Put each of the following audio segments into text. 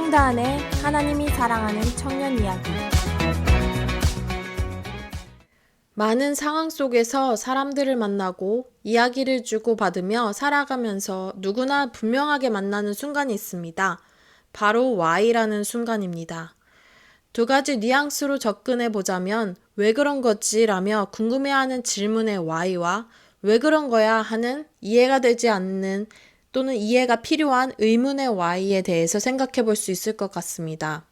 홍다은의 하나님이 사랑하는 청년 이야기. 많은 상황 속에서 사람들을 만나고 이야기를 주고받으며 살아가면서 누구나 분명하게 만나는 순간이 있습니다. 바로 Y라는 순간입니다. 두 가지 뉘앙스로 접근해 보자면 왜 그런 거지? 라며 궁금해하는 질문의 Y와 왜 그런 거야? 하는 이해가 되지 않는 또는 이해가 필요한 의문의 Y에 대해서 생각해 볼 수 있을 것 같습니다.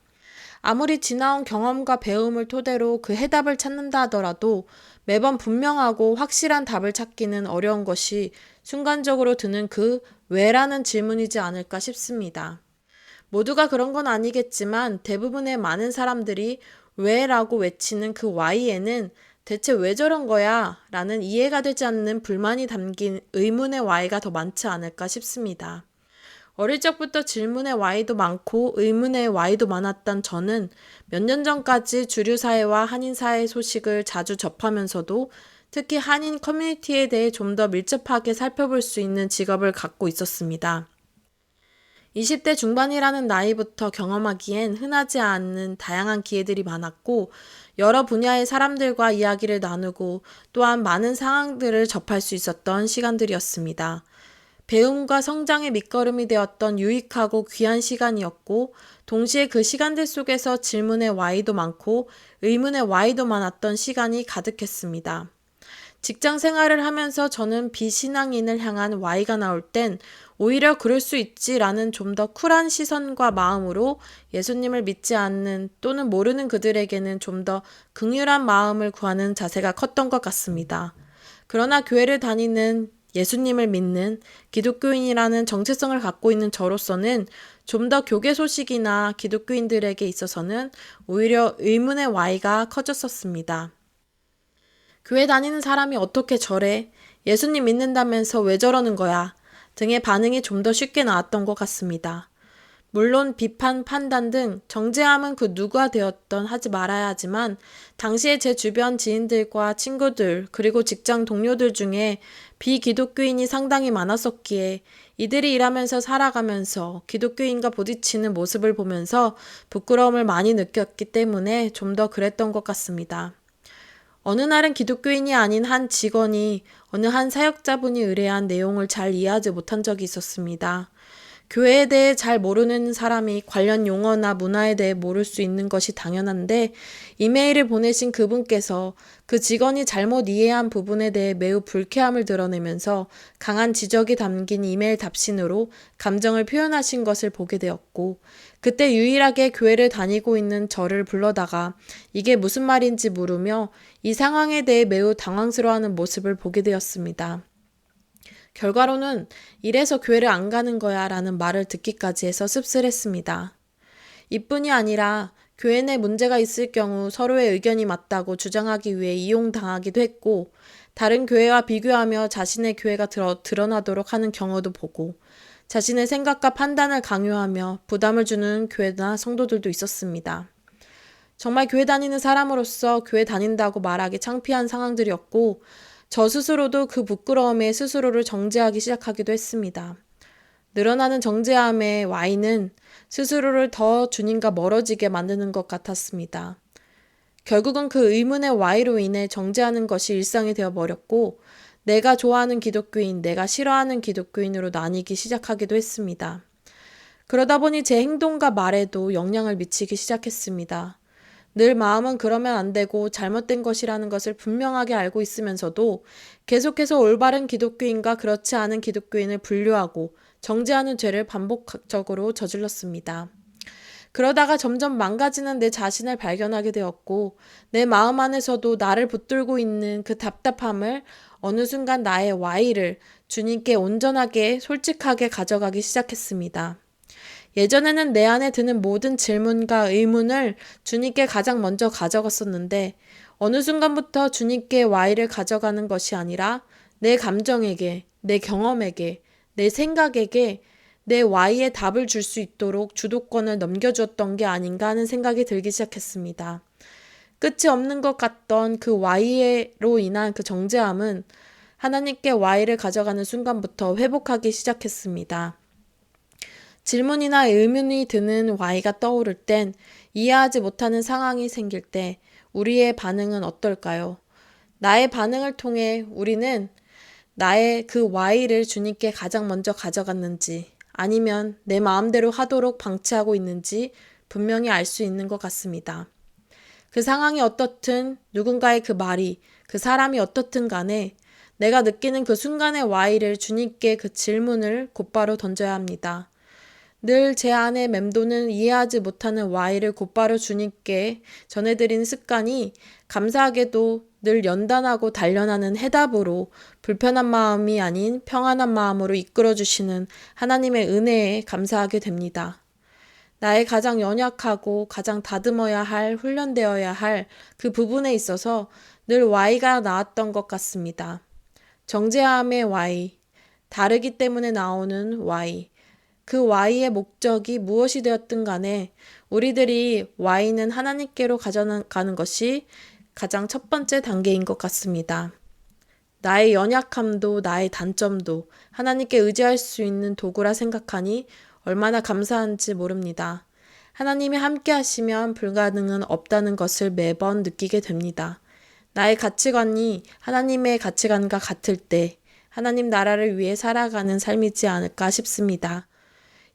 아무리 지나온 경험과 배움을 토대로 그 해답을 찾는다 하더라도 매번 분명하고 확실한 답을 찾기는 어려운 것이 순간적으로 드는 그 왜라는 질문이지 않을까 싶습니다. 모두가 그런 건 아니겠지만 대부분의 많은 사람들이 왜라고 외치는 그 Y에는 대체 왜 저런 거야? 라는 이해가 되지 않는 불만이 담긴 의문의 Y가 더 많지 않을까 싶습니다. 어릴 적부터 질문의 Y도 많고 의문의 Y도 많았던 저는 몇 년 전까지 주류 사회와 한인 사회 소식을 자주 접하면서도 특히 한인 커뮤니티에 대해 좀 더 밀접하게 살펴볼 수 있는 직업을 갖고 있었습니다. 20대 중반이라는 나이부터 경험하기엔 흔하지 않은 다양한 기회들이 많았고 여러 분야의 사람들과 이야기를 나누고 또한 많은 상황들을 접할 수 있었던 시간들이었습니다. 배움과 성장의 밑거름이 되었던 유익하고 귀한 시간이었고 동시에 그 시간들 속에서 질문의 Y도 많고 의문의 Y도 많았던 시간이 가득했습니다. 직장 생활을 하면서 저는 비신앙인을 향한 Y가 나올 땐 오히려 그럴 수 있지라는 좀 더 쿨한 시선과 마음으로 예수님을 믿지 않는 또는 모르는 그들에게는 좀 더 긍휼한 마음을 구하는 자세가 컸던 것 같습니다. 그러나 교회를 다니는 예수님을 믿는 기독교인이라는 정체성을 갖고 있는 저로서는 좀 더 교계 소식이나 기독교인들에게 있어서는 오히려 의문의 Y가 커졌었습니다. 교회 다니는 사람이 어떻게 저래? 예수님 믿는다면서 왜 저러는 거야? 등의 반응이 좀 더 쉽게 나왔던 것 같습니다. 물론 비판, 판단 등 정죄함은 그 누가 되었던 하지 말아야 하지만 당시에 제 주변 지인들과 친구들 그리고 직장 동료들 중에 비기독교인이 상당히 많았었기에 이들이 일하면서 살아가면서 기독교인과 부딪히는 모습을 보면서 부끄러움을 많이 느꼈기 때문에 좀 더 그랬던 것 같습니다. 어느 날은 기독교인이 아닌 한 직원이 어느 한 사역자분이 의뢰한 내용을 잘 이해하지 못한 적이 있었습니다. 교회에 대해 잘 모르는 사람이 관련 용어나 문화에 대해 모를 수 있는 것이 당연한데 이메일을 보내신 그분께서 그 직원이 잘못 이해한 부분에 대해 매우 불쾌함을 드러내면서 강한 지적이 담긴 이메일 답신으로 감정을 표현하신 것을 보게 되었고 그때 유일하게 교회를 다니고 있는 저를 불러다가 이게 무슨 말인지 물으며 이 상황에 대해 매우 당황스러워하는 모습을 보게 되었습니다. 결과로는 이래서 교회를 안 가는 거야 라는 말을 듣기까지 해서 씁쓸했습니다. 이뿐이 아니라 교회 내 문제가 있을 경우 서로의 의견이 맞다고 주장하기 위해 이용당하기도 했고 다른 교회와 비교하며 자신의 교회가 드러나도록 하는 경우도 보고 자신의 생각과 판단을 강요하며 부담을 주는 교회나 성도들도 있었습니다. 정말 교회 다니는 사람으로서 교회 다닌다고 말하기 창피한 상황들이었고 저 스스로도 그 부끄러움에 스스로를 정죄하기 시작하기도 했습니다. 늘어나는 정죄함의 Y는 스스로를 더 주님과 멀어지게 만드는 것 같았습니다. 결국은 그 의문의 Y로 인해 정죄하는 것이 일상이 되어버렸고 내가 좋아하는 기독교인, 내가 싫어하는 기독교인으로 나뉘기 시작하기도 했습니다. 그러다 보니 제 행동과 말에도 영향을 미치기 시작했습니다. 늘 마음은 그러면 안 되고 잘못된 것이라는 것을 분명하게 알고 있으면서도 계속해서 올바른 기독교인과 그렇지 않은 기독교인을 분류하고 정죄하는 죄를 반복적으로 저질렀습니다. 그러다가 점점 망가지는 내 자신을 발견하게 되었고 내 마음 안에서도 나를 붙들고 있는 그 답답함을 어느 순간 나의 Y를 주님께 온전하게 솔직하게 가져가기 시작했습니다. 예전에는 내 안에 드는 모든 질문과 의문을 주님께 가장 먼저 가져갔었는데 어느 순간부터 주님께 Y를 가져가는 것이 아니라 내 감정에게, 내 경험에게, 내 생각에게 내 Y의 답을 줄 수 있도록 주도권을 넘겨주었던 게 아닌가 하는 생각이 들기 시작했습니다. 끝이 없는 것 같던 그 Y로 인한 그 정죄함은 하나님께 Y를 가져가는 순간부터 회복하기 시작했습니다. 질문이나 의문이 드는 Y가 떠오를 땐, 이해하지 못하는 상황이 생길 때 우리의 반응은 어떨까요? 나의 반응을 통해 우리는 나의 그 Y를 주님께 가장 먼저 가져갔는지, 아니면 내 마음대로 하도록 방치하고 있는지 분명히 알 수 있는 것 같습니다. 그 상황이 어떻든, 누군가의 그 말이, 그 사람이 어떻든 간에 내가 느끼는 그 순간의 Y를 주님께 그 질문을 곧바로 던져야 합니다. 늘 제 안에 맴도는 이해하지 못하는 Y를 곧바로 주님께 전해드리는 습관이 감사하게도 늘 연단하고 단련하는 해답으로 불편한 마음이 아닌 평안한 마음으로 이끌어주시는 하나님의 은혜에 감사하게 됩니다. 나의 가장 연약하고 가장 다듬어야 할, 훈련되어야 할 그 부분에 있어서 늘 Y가 나왔던 것 같습니다. 정죄함의 Y, 다르기 때문에 나오는 Y, 그 Y의 목적이 무엇이 되었든 간에 우리들이 Y는 하나님께로 가져가는 것이 가장 첫 번째 단계인 것 같습니다. 나의 연약함도 나의 단점도 하나님께 의지할 수 있는 도구라 생각하니 얼마나 감사한지 모릅니다. 하나님이 함께 하시면 불가능은 없다는 것을 매번 느끼게 됩니다. 나의 가치관이 하나님의 가치관과 같을 때 하나님 나라를 위해 살아가는 삶이지 않을까 싶습니다.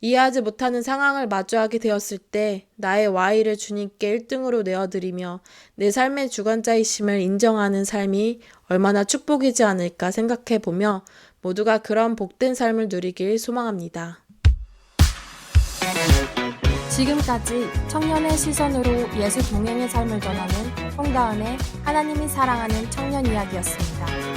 이해하지 못하는 상황을 마주하게 되었을 때 나의 Y를 주님께 1등으로 내어드리며 내 삶의 주관자이심을 인정하는 삶이 얼마나 축복이지 않을까 생각해보며 모두가 그런 복된 삶을 누리길 소망합니다. 지금까지 청년의 시선으로 예수 동행의 삶을 전하는 홍다은의 하나님이 사랑하는 청년 이야기였습니다.